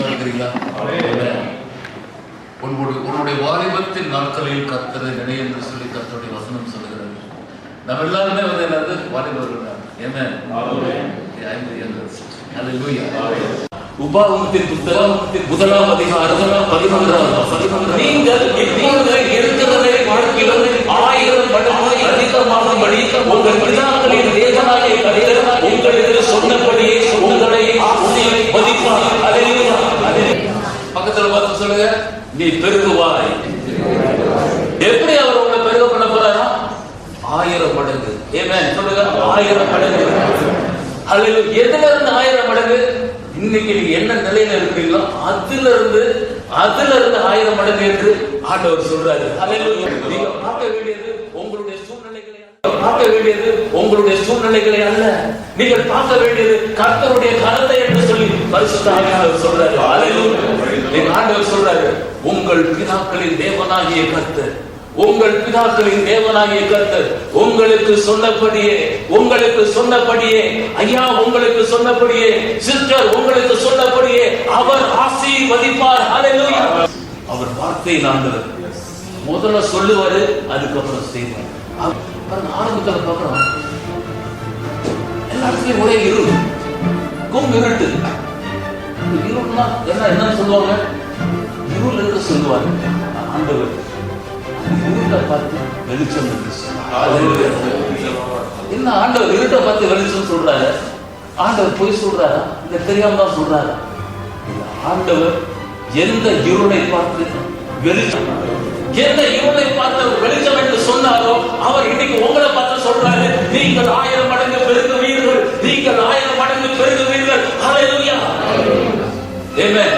இருக்கிறீங்களா? உன்னுடைய வாலிபத்தின் நாட்களில் கர்த்தரை நினை என்று சொல்லி கர்த்தருடைய வசனம் சொல்லுகிறது. நம்ம எல்லாருமே வந்து என்னது வாலிபர்கள் தான். உபாகமத்தின் புத்தகம் முதலாம் அதிகாரம் 11ஆம் வசனம், நீங்கள் இப்பொழுது இருக்கிறதை வாழ்க்கையில் 1000 மடங்கு அதிகமாகும்படி உங்கள் பிதாக்களின் தேவனாகிய கர்த்தர் உங்களுக்கு சொன்னபடியே உங்களை மதிப்பார். அல்லேலூயா. பக்கத்துல பார்த்து சொல்லுங்க, நீ பெருகுவாய். எப்படி அவர் உங்களை பெருக பண்ண போறாரா? 1000 மடங்கு. ஆமென் சொல்லுங்க, 1000 மடங்கு. அல்லேலூயா. எதுல இருந்து 1000 மடங்கு? இன்னைக்கு நீங்க என்ன நிலையில இருக்கிறீங்களோ அதுல இருந்து 1000 மடங்கு என்று ஆண்டவர் சொல்றாரு. அல்லேலூயா. நீங்க பார்க்க வேண்டியது உங்களுடைய சூழ்நிலைகளை உங்களுடைய சூழ்நிலைகளை அல்ல, நீங்கள் பார்க்க வேண்டியது கர்த்தருடைய கரத்தை என்று சொல்லி பரிசுத்த ஆவியானவர் சொல்றாரு. அல்லேலூயா. ஆண்டவர் சொல்றாரு, உங்கள் பிதாக்களின் தேவனாகிய கர்த்தர், உங்கள் பிதாக்களின் தேவனாகிய கர்த்தர் உங்களுக்கு சொன்னபடியே ஐயா, உங்களுக்கு சொன்னபடியே சிஸ்டர், உங்களுக்கு சொன்னபடியே அவர் ஆசீர்வதிப்பார். அல்லேலூயா. அவர் வார்த்தை ஆண்டவர் முதல்ல சொல்லுவாரு, அதுக்கப்புறம் செய்வார். ஆரம்பத்துல பார்க்கிறோம், எல்லாத்துலயும் ஒரே இருள், இருட்டு. இருள்னா என்னன்னு சொல்லுவாங்க? இருள் என்று சொல்லுவாங்க. ஆண்டவர் இருட்டை பார்த்து வெளிச்சம் என்ன? ஆண்டவர் இருட்டை பார்த்து வெளிச்சம் சொல்றாரு. ஆண்டவர் பொய் சொல்றாரா? இல்ல தெரியாம தான் சொல்றாரா? ஆண்டவர் எந்த இருளை பார்த்து வெளிச்சம், எந்த இருளை பார்த்து வெளிச்சம் என்று சொன்னாரோ அவர் இன்னைக்கு உங்களை பார்த்து சொல்றாரு, நீங்கள் 1000 மடங்கு பெருகுவீர்கள், நீங்கள் 1000 மடங்கு பெருகுவீர்கள். அல்லேலூயா. ஆமென்.